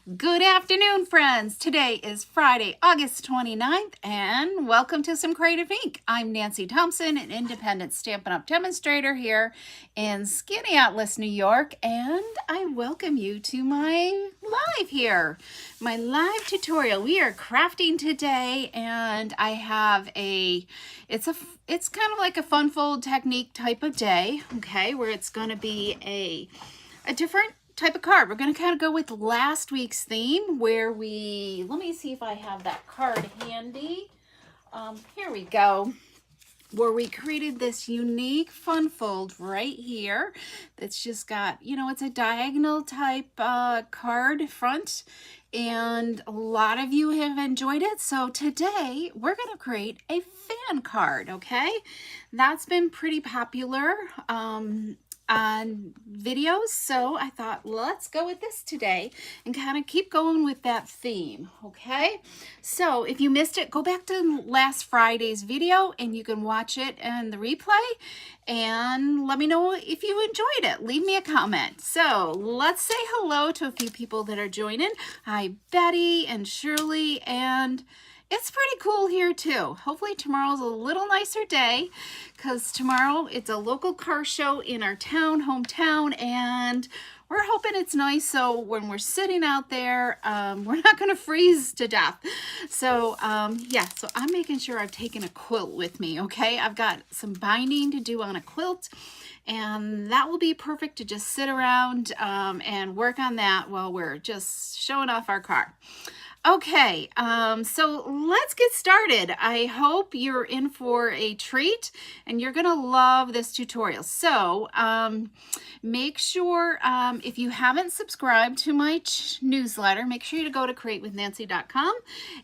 Good afternoon, friends. Today is Friday, August 29th, and welcome to Some Creative Ink. I'm Nancy Thompson, an independent Stampin' Up! Demonstrator here in Skinny Atlas, New York, and I welcome you to my live here, my live tutorial. We are crafting today, and I have it's kind of like a fun fold technique type of day, okay, where it's going to be a different type of card. We're going to kind of go with last week's theme where let me see if I have that card handy. Here we go. Where we created this unique fun fold right here that's just got, it's a diagonal type card front, and a lot of you have enjoyed it. So today we're going to create a fan card, okay? That's been pretty popular on videos, so I thought let's go with this today and kind of keep going with that theme. Okay, so if you missed it, go back to last Friday's video and you can watch it in the replay and let me know if you enjoyed it. Leave me a comment. So let's say hello to a few people that are joining. Hi, Betty and Shirley, and it's pretty cool here too. Hopefully tomorrow's a little nicer day because tomorrow it's a local car show in our hometown, and we're hoping it's nice so when we're sitting out there, we're not going to freeze to death. So yeah, so I'm making sure I've taken a quilt with me, okay? I've got some binding to do on a quilt, and that will be perfect to just sit around and work on that while we're just showing off our car. Okay, so let's get started. I hope you're in for a treat and you're gonna love this tutorial. So make sure if you haven't subscribed to my newsletter, make sure you go to createwithnancy.com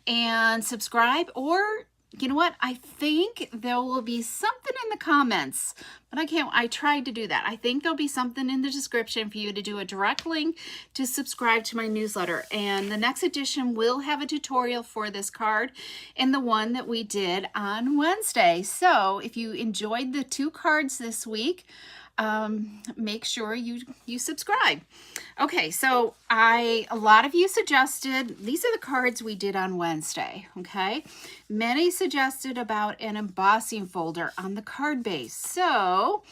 and subscribe, or you know what? I think there will be something in the comments, but I tried to do that. I think there'll be something in the description for you to do a direct link to subscribe to my newsletter. And the next edition will have a tutorial for this card and the one that we did on Wednesday. So if you enjoyed the two cards this week, make sure you subscribe. Okay, so a lot of you suggested, these are the cards we did on Wednesday, okay? Many suggested about an embossing folder on the card base. So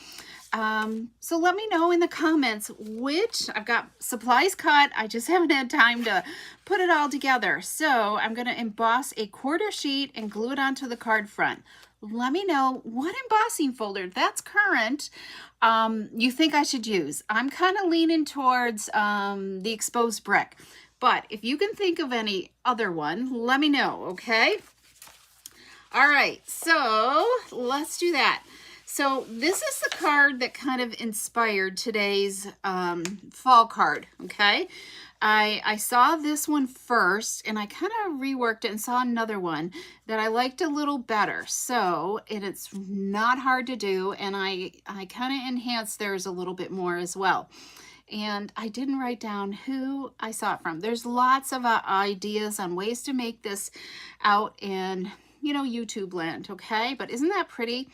let me know in the comments which, I've got supplies cut, I just haven't had time to put it all together. So I'm going to emboss a quarter sheet and glue it onto the card front. Let me know what embossing folder that's current you think I should use. I'm kind of leaning towards the exposed brick, but if you can think of any other one, let me know, okay? All right, so let's do that. So this is the card that kind of inspired today's fall card, okay? I saw this one first and I kind of reworked it and saw another one that I liked a little better. So, and it's not hard to do, and I kind of enhanced theirs a little bit more as well. And I didn't write down who I saw it from. There's lots of ideas on ways to make this out in, YouTube land, okay? But isn't that pretty?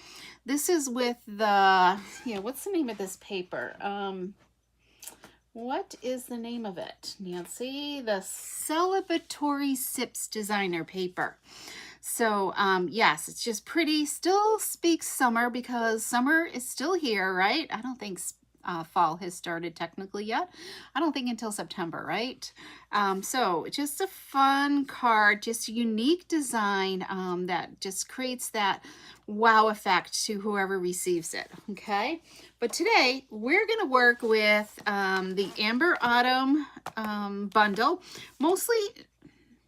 This is with the, what's the name of this paper? What is the name of it, Nancy? The Celebratory Sips designer paper. So, yes, it's just pretty. Still speaks summer because summer is still here, right? I don't think fall has started technically yet. I don't think until September, right? So just a fun card, just a unique design that just creates that wow effect to whoever receives it, okay? But today we're going to work with the Amber Autumn bundle. Mostly,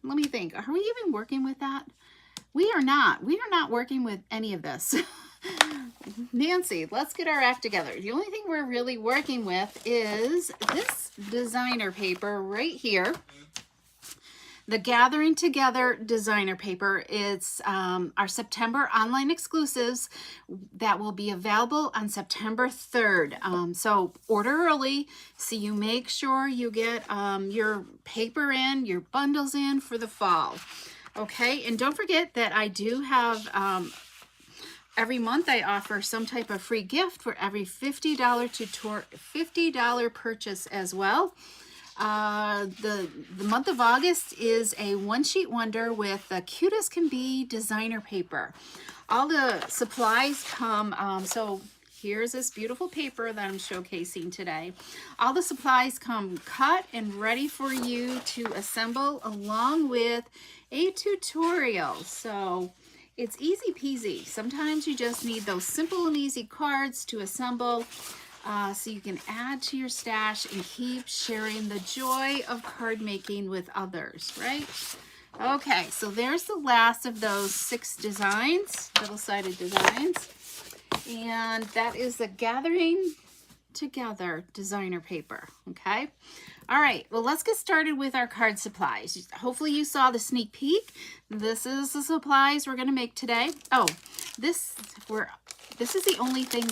let me think, are we even working with that? We are not. We are not working with any of this. Nancy, let's get our act together. The only thing we're really working with is this designer paper right here. The Gathering Together designer paper. It's our September online exclusives that will be available on September 3rd. So order early so you make sure you get your paper in, your bundles in for the fall. Okay, and don't forget that I do have every month I offer some type of free gift for every $50 $50 purchase as well. The month of August is a one-sheet wonder with the cutest can be designer paper. All the supplies come, so here's this beautiful paper that I'm showcasing today. All the supplies come cut and ready for you to assemble along with a tutorial. So it's easy peasy. Sometimes you just need those simple and easy cards to assemble so you can add to your stash and keep sharing the joy of card making with others, right? Okay, so there's the last of those 6 designs, double-sided designs. And that is the Gathering Together designer paper, okay? All right, well, let's get started with our card supplies. Hopefully you saw the sneak peek. This is the supplies we're gonna make today. Oh, this is the only thing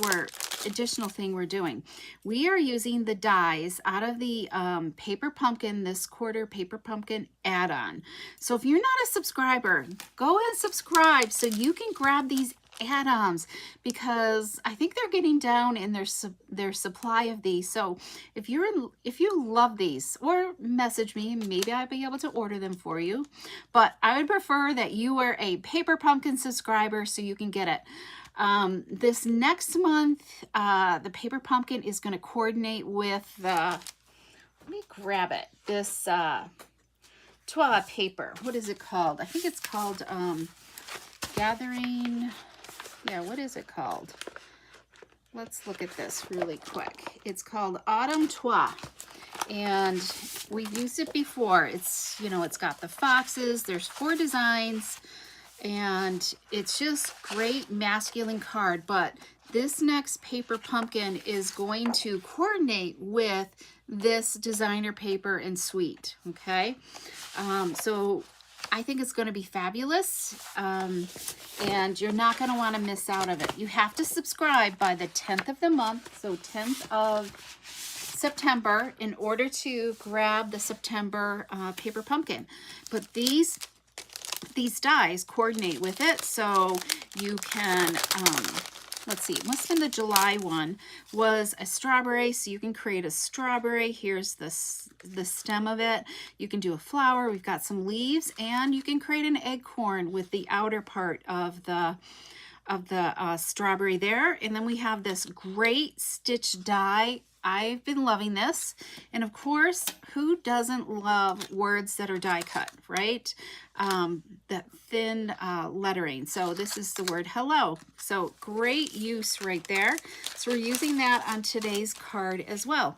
additional thing we're doing. We are using the dies out of the Paper Pumpkin, this quarter Paper Pumpkin add-on. So if you're not a subscriber, go and subscribe so you can grab these add-ons, because I think they're getting down in their supply of these. So if you love these, or message me, maybe I'll be able to order them for you. But I would prefer that you are a Paper Pumpkin subscriber so you can get it. This next month, the Paper Pumpkin is going to coordinate with the, let me grab it, this toilet paper. What is it called? I think it's called Gathering, yeah, what is it called? Let's look at this really quick. It's called Autumn Toile, and we've used it before. It's, you know, it's got the foxes, there's 4 designs, and it's just great masculine card. But this next Paper Pumpkin is going to coordinate with this designer paper and suite, okay? So I think it's going to be fabulous, and you're not going to want to miss out of it. You have to subscribe by the 10th of the month, so 10th of September, in order to grab the September Paper Pumpkin. But these dies coordinate with it, so you can, let's see, it must have been the July one was a strawberry, so you can create a strawberry. Here's the stem of it. You can do a flower. We've got some leaves, and you can create an acorn with the outer part of the strawberry there. And then we have this great stitch die. I've been loving this. And of course, who doesn't love words that are die cut, right? That thin lettering. So this is the word hello. So great use right there. So we're using that on today's card as well.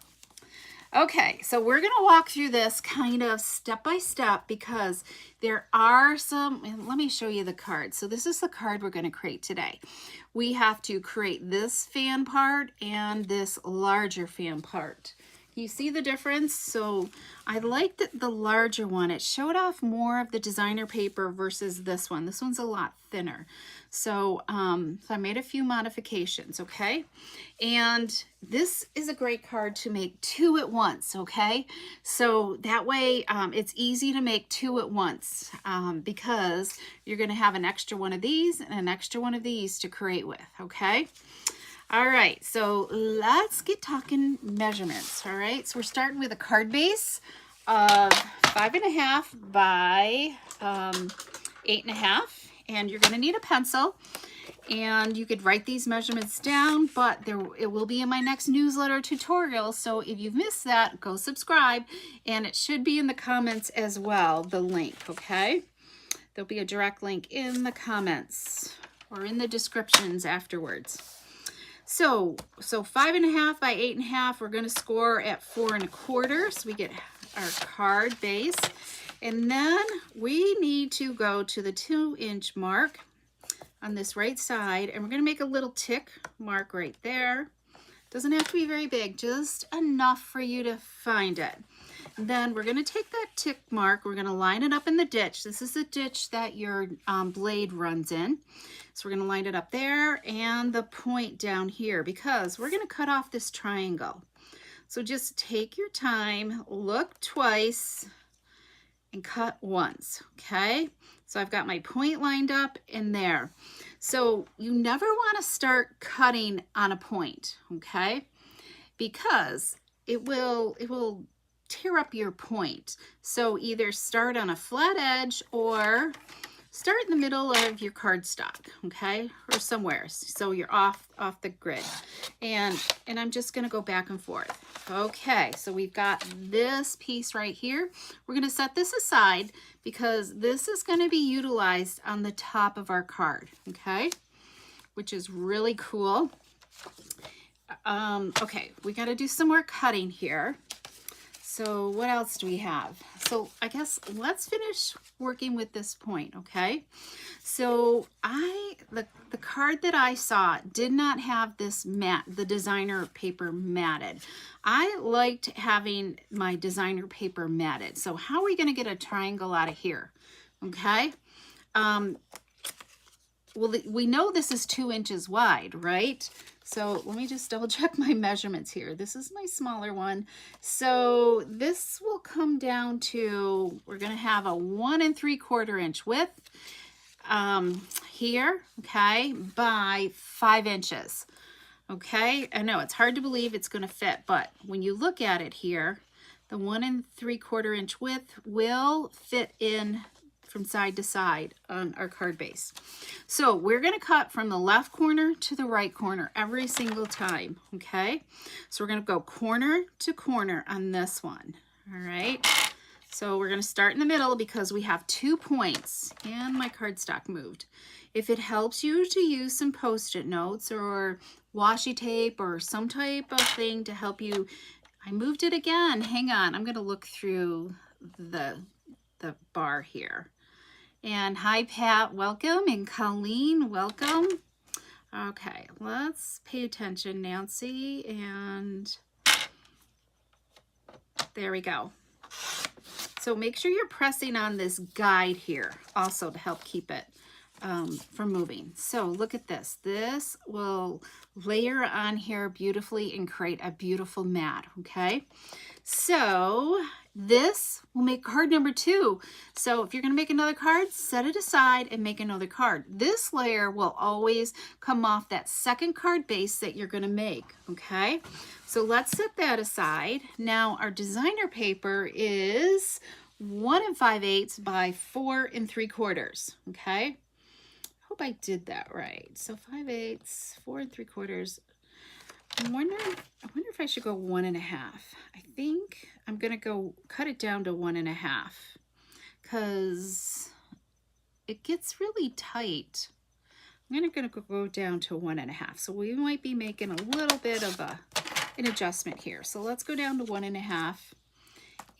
Okay, so we're going to walk through this kind of step by step, because there are some, and let me show you the card. So this is the card we're going to create today. We have to create this fan part and this larger fan part. You see the difference? So I like the larger one. It showed off more of the designer paper versus this one. This one's a lot thinner. So, so I made a few modifications, okay? And this is a great card to make 2 at once, okay? So that way it's easy to make 2 at once, because you're gonna have an extra one of these and an extra one of these to create with, okay? All right, so let's get talking measurements. All right, so we're starting with a card base of 5.5 by 8.5, and you're going to need a pencil. And you could write these measurements down, but it will be in my next newsletter tutorial. So if you've missed that, go subscribe, and it should be in the comments as well, the link. Okay, there'll be a direct link in the comments or in the descriptions afterwards. So 5.5 by 8.5, we're going to score at 4 1/4. So we get our card base. And then we need to go to the 2-inch mark on this right side. And we're going to make a little tick mark right there. Doesn't have to be very big, just enough for you to find it. And then we're going to take that tick mark, we're going to line it up in the ditch. This is the ditch that your blade runs in. So we're going to line it up there and the point down here, because we're going to cut off this triangle. So just take your time, look twice, and cut once, okay? So I've got my point lined up in there. So you never want to start cutting on a point, okay? Because it will tear up your point. So either start on a flat edge or start in the middle of your cardstock, okay, or somewhere, so you're off the grid. And I'm just gonna go back and forth. Okay, so we've got this piece right here. We're gonna set this aside because this is gonna be utilized on the top of our card, okay, which is really cool. Okay, we gotta do some more cutting here. So what else do we have? So I guess let's finish working with this point, okay? So the card that I saw did not have this mat, the designer paper matted. I liked having my designer paper matted. So how are we gonna get a triangle out of here, okay? Well, we know this is 2 inches wide, right? So let me just double check my measurements here. This is my smaller one. So this will come down to, we're gonna have a 1 3/4 inch width here, okay, by 5 inches. Okay, I know it's hard to believe it's gonna fit, but when you look at it here, the 1 3/4 inch width will fit in from side to side on our card base. So we're going to cut from the left corner to the right corner every single time, okay? So we're going to go corner to corner on this one, all right? So we're going to start in the middle because we have 2 points and my cardstock moved. If it helps you to use some Post-it notes or washi tape or some type of thing to help you, I moved it again. Hang on, I'm going to look through the bar here. And hi, Pat, welcome. And Colleen, welcome. Okay, let's pay attention, Nancy. And there we go. So make sure you're pressing on this guide here also to help keep it from moving. So look at this. This will layer on here beautifully and create a beautiful mat, okay? So this will make card number 2. So if you're going to make another card, set it aside and make another card. This layer will always come off that second card base that you're going to make, okay? So let's set that aside. Now our designer paper is 1 5/8 by 4 3/4, okay? Hope I did that right. So 5/8, 4 3/4. I wonder if I should go 1 1/2. I think I'm gonna go cut it down to 1 1/2 because it gets really tight. I'm gonna go down to 1 1/2. So we might be making a little bit of an adjustment here. So let's go down to 1 1/2.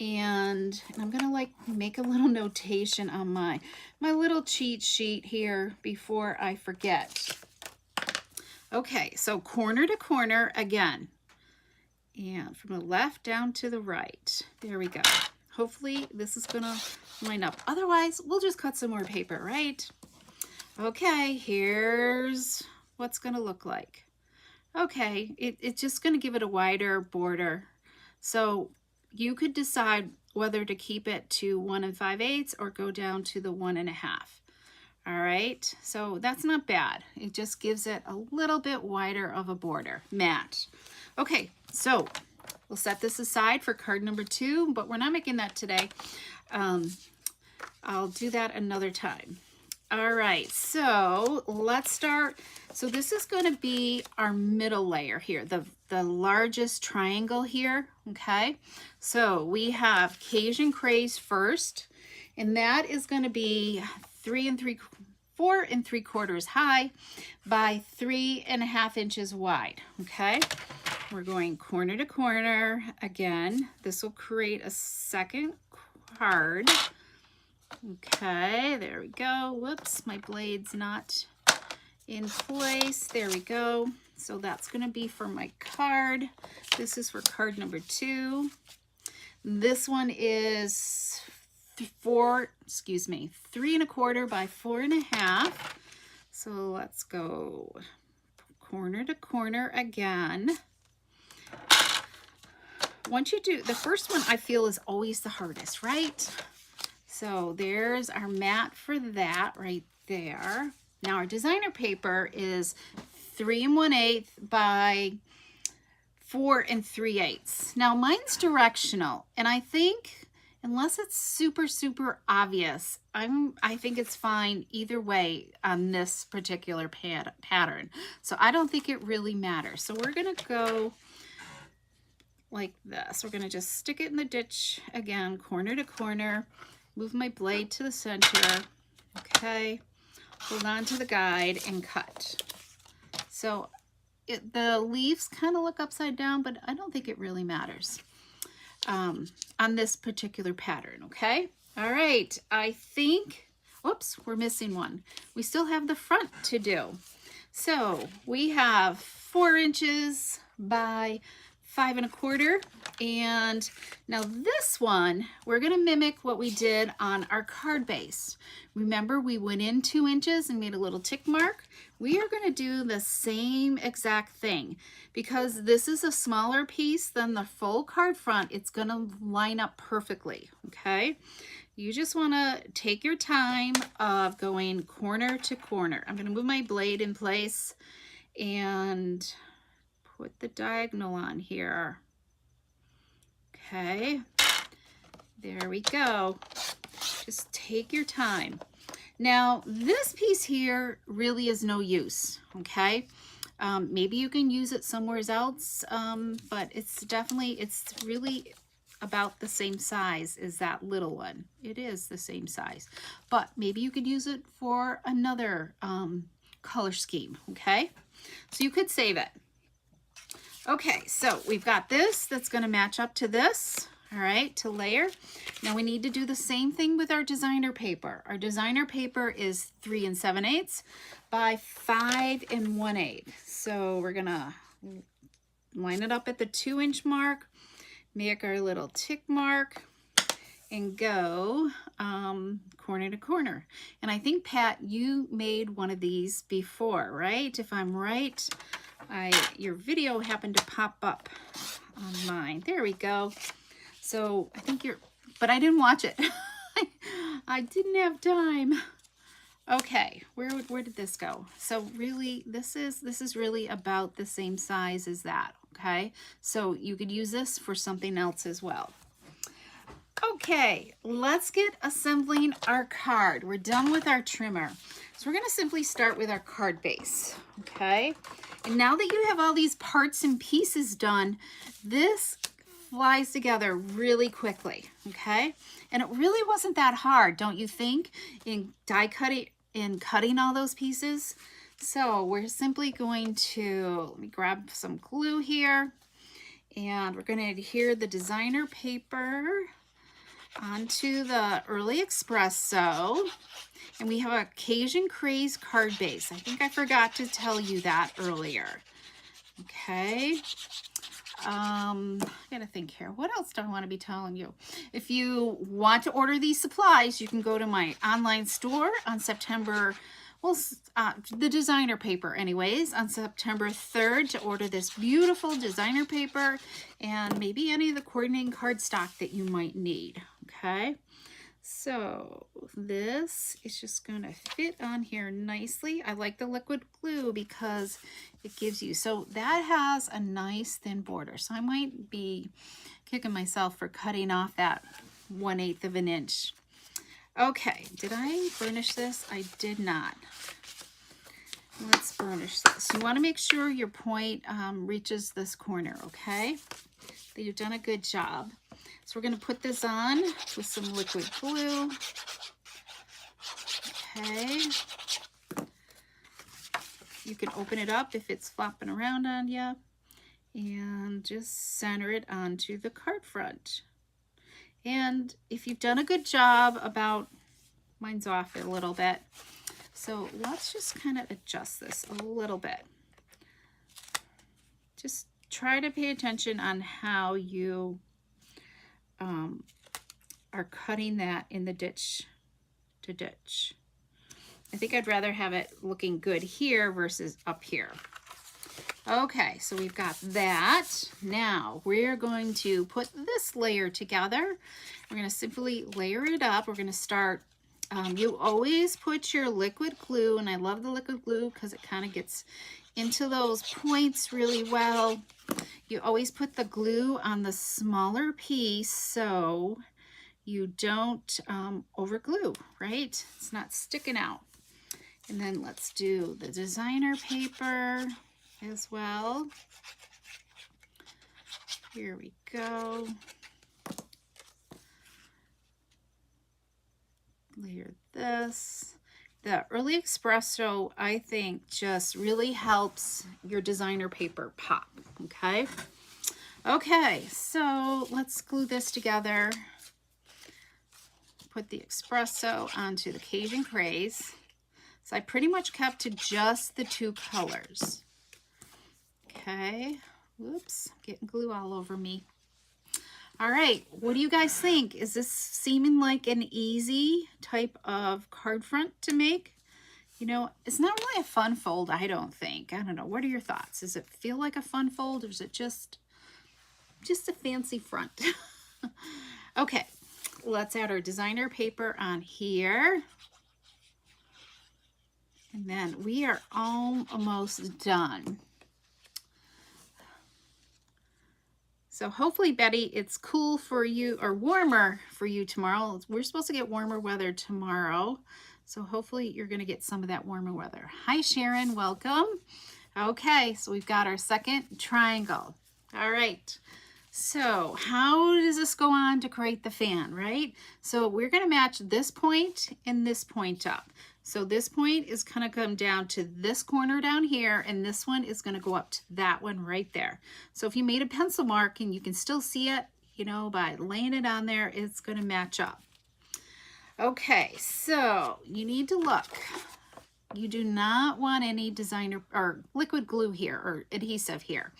And I'm gonna like make a little notation on my little cheat sheet here before I forget. Okay, so corner to corner again, and from the left down to the right. There we go. Hopefully this is gonna line up. Otherwise, we'll just cut some more paper, right? Okay, here's what's gonna look like. Okay, it's just gonna give it a wider border. So you could decide whether to keep it to 1 5/8 or go down to the 1 1/2. All right, so that's not bad. It just gives it a little bit wider of a border, mat. Okay, so we'll set this aside for card number 2, but we're not making that today. I'll do that another time. All right, so let's start. So this is going to be our middle layer here, the largest triangle here, okay? So we have Cajun Craze first, and that is going to be 4 3/4 high by 3 1/2 inches wide, okay? We're going corner to corner again. This will create a second card. Okay, there we go. Whoops, my blade's not in place. There we go. So that's going to be for my card. This is for card number 2. This one is 3 1/4 by 4 1/2. So let's go corner to corner again. Once you do, the first one I feel is always the hardest, right? So there's our mat for that right there. Now our designer paper is 3 1/8 by 4 3/8. Now mine's directional, and I think unless it's super, super obvious, I think it's fine either way on this particular pattern. So I don't think it really matters. So we're gonna go like this. We're gonna just stick it in the ditch again, corner to corner, move my blade to the center, okay, hold on to the guide and cut. So the leaves kind of look upside down, but I don't think it really matters on this particular pattern, okay? All right, I think, whoops, we're missing one. We still have the front to do. So we have 4 inches by 5 1/4, and now this one we're going to mimic what we did on our card base. Remember, we went in 2 inches and made a little tick mark. We are going to do the same exact thing. Because this is a smaller piece than the full card front, it's going to line up perfectly, okay? You just want to take your time of going corner to corner. I'm going to move my blade in place and put the diagonal on here. Okay, there we go. Just take your time. Now, this piece here really is no use, okay? Maybe you can use it somewhere else, but it's really about the same size as that little one. It is the same size, but maybe you could use it for another color scheme, okay? So you could save it. Okay, so we've got this that's going to match up to this, all right, to layer. Now we need to do the same thing with our designer paper. Our designer paper is 3 7/8 by 5 1/8. So we're going to line it up at the 2 inch mark, make our little tick mark, and go corner to corner. And I think, Pat, you made one of these before, right? If I'm right, your video happened to pop up on mine. There we go. So I think but I didn't watch it. I didn't have time. Okay, where did this go? So really, this is really about the same size as that, okay? So you could use this for something else as well. Okay, let's get assembling our card. We're done with our trimmer. So we're going to simply start with our card base, okay? And now that you have all these parts and pieces done, this flies together really quickly, okay? And it really wasn't that hard, don't you think, in cutting all those pieces? So we're simply going to, let me grab some glue here, and we're going to adhere the designer paper onto the Early Espresso, and we have a Cajun Craze card base. I think I forgot to tell you that earlier. Okay, I gotta think here. What else do I want to be telling you? If you want to order these supplies, you can go to my online store on September, well, the designer paper anyways, on September 3rd to order this beautiful designer paper and maybe any of the coordinating cardstock that you might need, okay? So this is just going to fit on here nicely. I like the liquid glue because it gives you, so that has a nice thin border. So I might be kicking myself for cutting off that 1/8 of an inch. Okay, did I burnish this? I did not. Let's burnish this. You want to make sure your point reaches this corner, okay? That you've done a good job. So we're going to put this on with some liquid glue. Okay. You can open it up if it's flopping around on you. And just center it onto the card front. And if you've done a good job about, mine's off a little bit. So let's just kind of adjust this a little bit. Just try to pay attention on how you are cutting that in the ditch to ditch. I think I'd rather have it looking good here versus up here. Okay, so we've got that. Now we're going to put this layer together. We're going to simply layer it up. We're going to start, you always put your liquid glue, and I love the liquid glue because it kind of gets into those points really well. You always put the glue on the smaller piece so you don't over glue, right? It's not sticking out. And then let's do the designer paper as well. Here we go. Layer this. The Early Espresso, I think, just really helps your designer paper pop, okay? Okay, so let's glue this together. Put the espresso onto the Cajun Craze. So I pretty much kept to just the two colors. Okay, whoops, getting glue all over me. All right, what do you guys think? Is this seeming like an easy type of card front to make? You know, it's not really a fun fold, I don't think. I don't know, what are your thoughts? Does it feel like a fun fold or is it just a fancy front? Okay, let's add our designer paper on here. And then we are almost done. So hopefully, Betty, it's cool for you or warmer for you tomorrow. We're supposed to get warmer weather tomorrow. So hopefully you're going to get some of that warmer weather. Hi, Sharon. Welcome. Okay, so we've got our second triangle. All right. So how does this go on to create the fan, right? So we're going to match this point and this point up. So this point is going to come down to this corner down here, and this one is going to go up to that one right there. So if you made a pencil mark and you can still see it, you know, by laying it on there, it's going to match up. Okay, so you need to look. You do not want any designer or liquid glue here or adhesive here.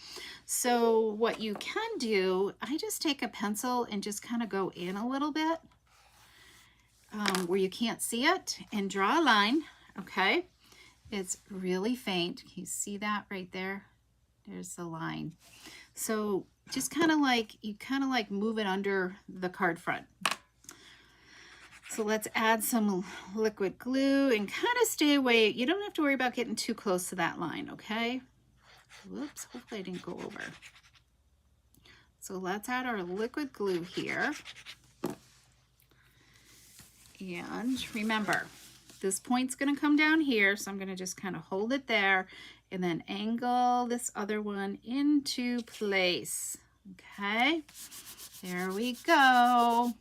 So what you can do, I just take a pencil and just kind of go in a little bit where you can't see it and draw a line, okay? It's really faint. Can you see that right there? There's the line. So just kind of like, you kind of like move it under the card front. So let's add some liquid glue and kind of stay away. You don't have to worry about getting too close to that line, okay? Whoops, hopefully I didn't go over. So let's add our liquid glue here. And remember, this point's gonna come down here, so I'm gonna just kind of hold it there and then angle this other one into place. Okay, there we go.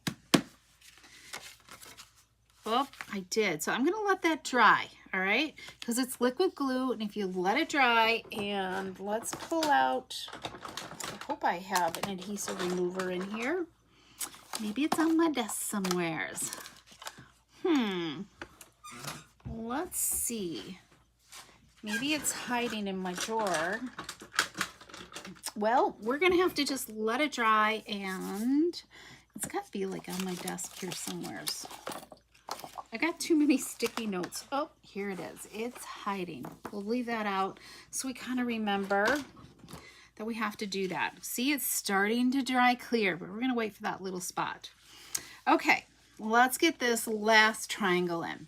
Oh, I did. So I'm gonna let that dry, all right? Because it's liquid glue, and if you let it dry, and let's pull out, I hope I have an adhesive remover in here. Maybe it's on my desk somewheres. Let's see. Maybe it's hiding in my drawer. Well, we're gonna have to just let it dry, and it's got to be like on my desk here somewheres. I got too many sticky notes. Oh, here it is. It's hiding. We'll leave that out so we kind of remember that we have to do that. See, it's starting to dry clear, but we're going to wait for that little spot. Okay, let's get this last triangle in.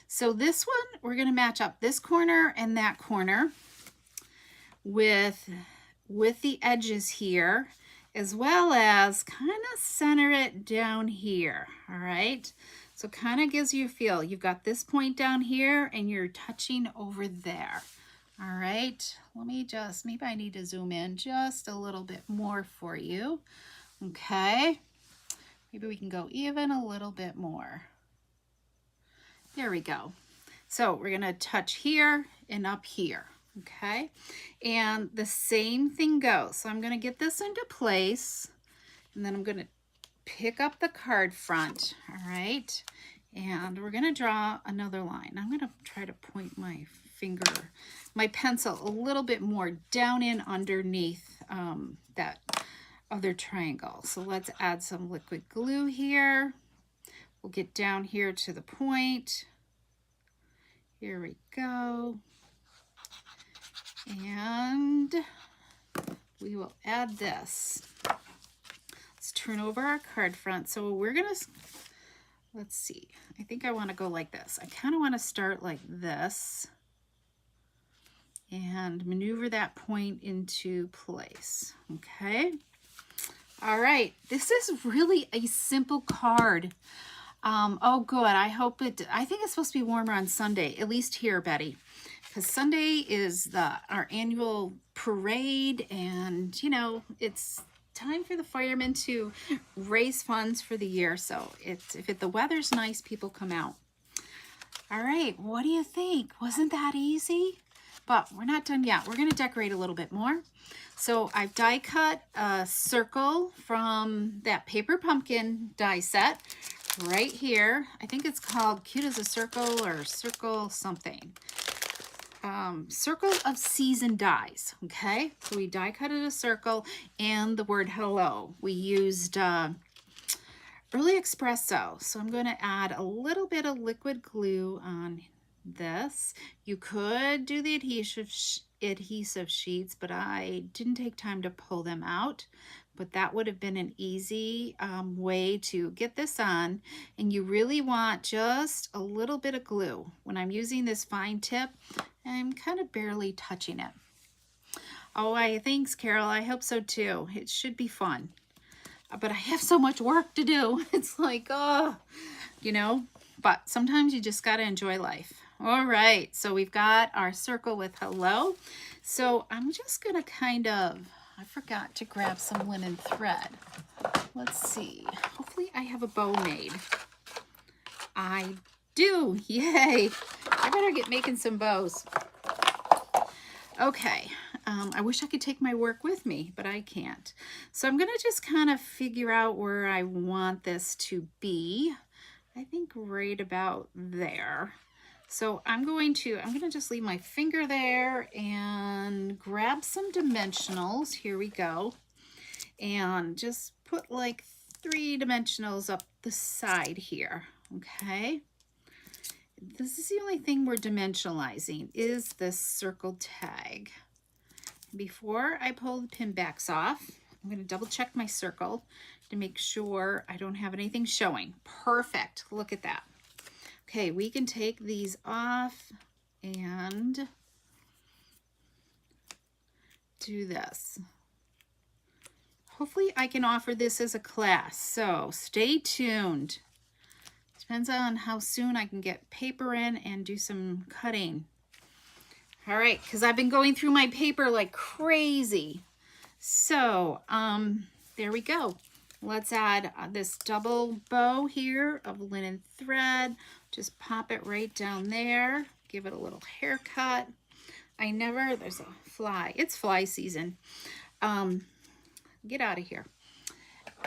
So this one, we're going to match up this corner and that corner with the edges here, as well as kind of center it down here, all right? So kind of gives you a feel. You've got this point down here and you're touching over there. All right, let me just, maybe I need to zoom in just a little bit more for you. Okay, maybe we can go even a little bit more. There we go. So we're gonna touch here and up here, okay? And the same thing goes. So I'm gonna get this into place and then I'm gonna pick up the card front, all right? And we're gonna draw another line. I'm gonna try to point my finger, my pencil a little bit more down in underneath that other triangle. So let's add some liquid glue here. We'll get down here to the point. Here we go. And we will add this. Let's turn over our card front. So we're gonna, let's see, I think I wanna go like this. I kinda wanna start like this. and maneuver that point into place. Okay. All right. This is really a simple card. Oh, good. I think it's supposed to be warmer on Sunday, at least here, Betty, because Sunday is our annual parade, and, you know, it's time for the firemen to raise funds for the year. So the weather's nice, people come out. All right, what do you think? Wasn't that easy? But we're not done yet. We're going to decorate a little bit more. So I've die cut a circle from that paper pumpkin die set right here. I think it's called Cute as a Circle or Circle something. Circle of Season dies. Okay, so we die cutted a circle and the word hello. We used Early Espresso. So I'm going to add a little bit of liquid glue on this. You could do the adhesive sheets, but I didn't take time to pull them out. But that would have been an easy way to get this on. And you really want just a little bit of glue. When I'm using this fine tip, I'm kind of barely touching it. Oh, thanks, Carol. I hope so too. It should be fun. But I have so much work to do. It's like, oh, you know, but sometimes you just got to enjoy life. All right, so we've got our circle with hello. So I'm just going to I forgot to grab some linen thread. Let's see. Hopefully I have a bow made. I do. Yay. I better get making some bows. Okay. I wish I could take my work with me, but I can't. So I'm going to just kind of figure out where I want this to be. I think right about there. So I'm going to just leave my finger there and grab some dimensionals. Here we go. And just put like 3 dimensionals up the side here. Okay. This is the only thing we're dimensionalizing is this circle tag. Before I pull the pin backs off, I'm going to double check my circle to make sure I don't have anything showing. Perfect. Look at that. Okay, we can take these off and do this. Hopefully I can offer this as a class, so stay tuned. Depends on how soon I can get paper in and do some cutting. All right, because I've been going through my paper like crazy. So, there we go. Let's add this double bow here of linen thread. Just pop it right down there. Give it a little haircut. There's a fly. It's fly season. Get out of here.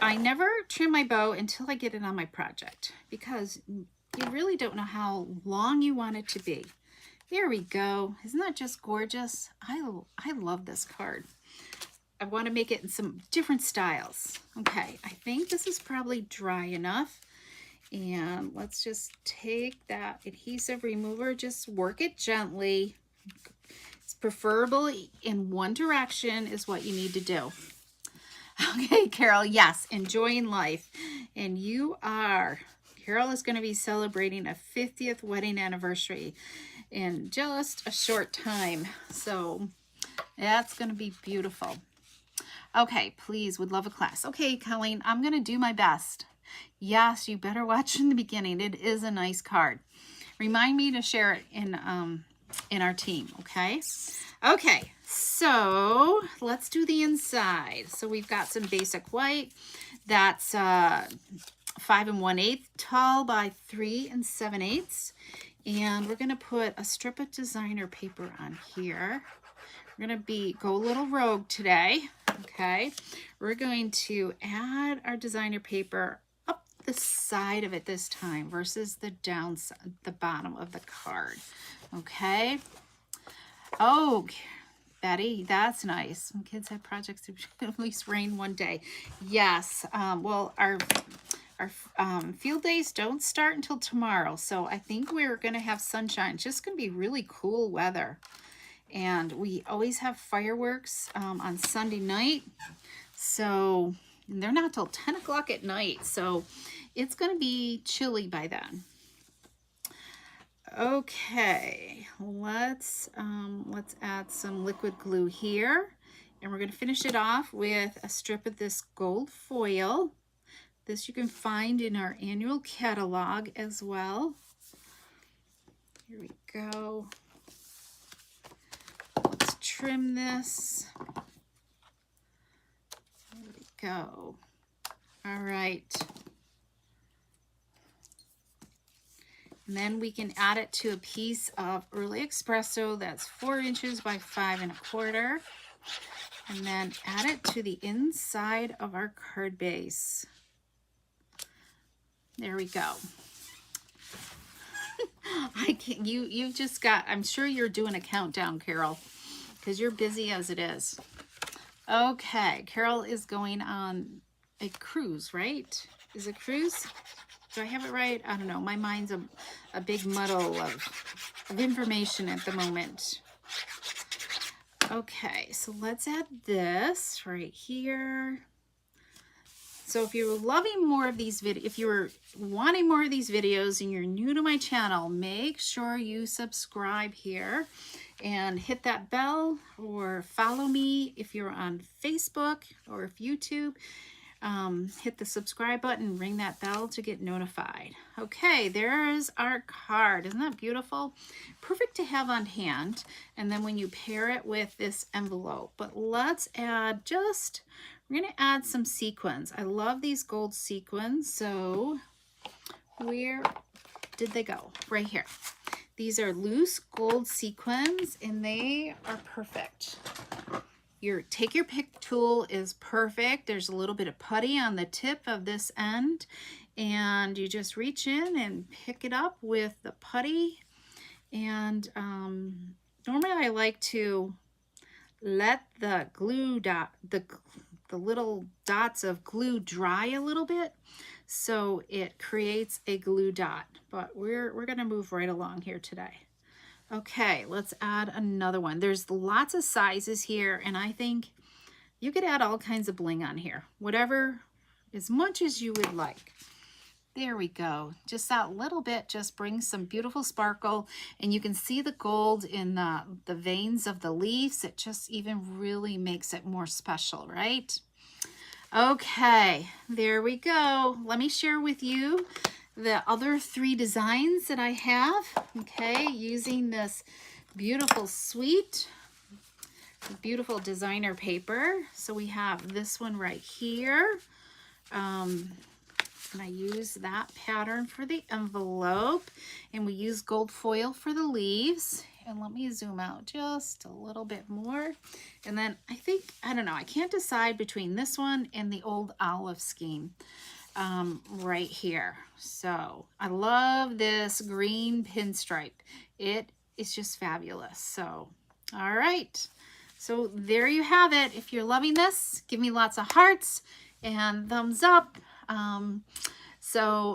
I never trim my bow until I get it on my project because you really don't know how long you want it to be. There we go. Isn't that just gorgeous? I love this card. I want to make it in some different styles. Okay, I think this is probably dry enough. And let's just take that adhesive remover, just work it gently. It's preferable in one direction is what you need to do. Okay, Carol, yes, enjoying life. And you are. Carol is going to be celebrating a 50th wedding anniversary in just a short time. So that's going to be beautiful. Okay, please, would love a class. Okay, Colleen, I'm going to do my best. Yes, you better watch in the beginning. It is a nice card. Remind me to share it in our team, okay? Okay, so let's do the inside. So we've got some basic white. That's 5 1/8 tall by 3 7/8. And we're going to put a strip of designer paper on here. We're going to go a little rogue today, okay? We're going to add our designer paper up the side of it this time versus the downside, the bottom of the card, okay? Oh, Betty, that's nice. When kids have projects, at least rain one day. Yes, well, our field days don't start until tomorrow, so I think we're going to have sunshine. It's just going to be really cool weather. And we always have fireworks on Sunday night. So they're not till 10 o'clock at night. So it's going to be chilly by then. Okay, let's add some liquid glue here, and we're going to finish it off with a strip of this gold foil. This you can find in our annual catalog as well. Here we go. Let's trim this. There we go. All right. And then we can add it to a piece of early espresso that's 4 inches by 5 1/4. And then add it to the inside of our card base. There we go. I can't, you've just got, I'm sure you're doing a countdown, Carol, because you're busy as it is. Okay, Carol is going on a cruise, right? Is it cruise? Do I have it right? I don't know. My mind's a big muddle of information at the moment. Okay, so let's add this right here. So if you're loving more of these videos, if you're wanting more of these videos and you're new to my channel, make sure you subscribe here and hit that bell, or follow me if you're on Facebook or if YouTube. Hit the subscribe button, ring that bell to get notified. Okay, there's our card. Isn't that beautiful? Perfect to have on hand. And then when you pair it with this envelope, but let's add we're going to add some sequins. I love these gold sequins. So where did they go? Right here. These are loose gold sequins and they are perfect. Take your pick tool is perfect. There's a little bit of putty on the tip of this end, and you just reach in and pick it up with the putty. And normally I like to let the glue dot, the little dots of glue dry a little bit, so it creates a glue dot. But we're gonna move right along here today. Okay, let's add another one. There's lots of sizes here, and I think you could add all kinds of bling on here, whatever, as much as you would like. There we go. Just that little bit just brings some beautiful sparkle, and you can see the gold in the veins of the leaves. It just even really makes it more special, right? Okay, there we go. Let me share with you the other 3 designs that I have, okay, using this beautiful suite, beautiful designer paper. So we have this one right here, and I use that pattern for the envelope, and we use gold foil for the leaves. And let me zoom out just a little bit more. And then I don't know, I can't decide between this one and the old olive scheme. Right here. So I love this green pinstripe. It is just fabulous. So, all right. So there you have it. If you're loving this, give me lots of hearts and thumbs up.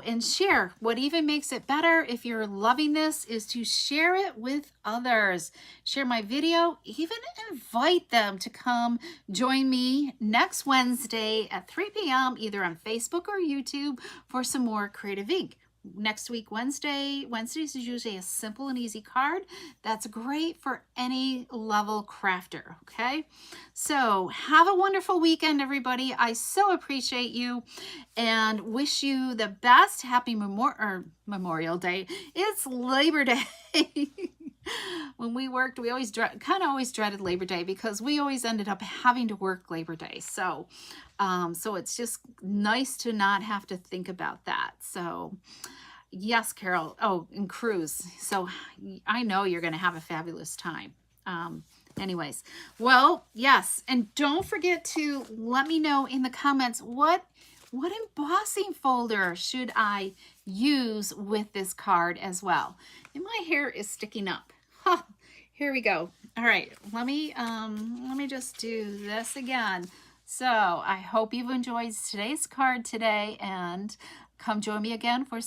And share. What even makes it better if you're loving this is to share it with others. Share my video, even invite them to come join me next Wednesday at 3 p.m. either on Facebook or YouTube for some more Creative Ink. Next week, Wednesdays is usually a simple and easy card that's great for any level crafter, okay? So have a wonderful weekend, everybody. I so appreciate you and wish you the best. Happy Memorial Day. It's Labor Day. When we worked, we always always dreaded Labor Day because we always ended up having to work Labor Day. So it's just nice to not have to think about that. So yes, Carol. Oh, and cruise. So I know you're going to have a fabulous time. Anyways, well, yes. And don't forget to let me know in the comments what embossing folder should I use with this card as well. And my hair is sticking up. Huh, here we go. All right, let me just do this again. So I hope you've enjoyed today's card today, and come join me again for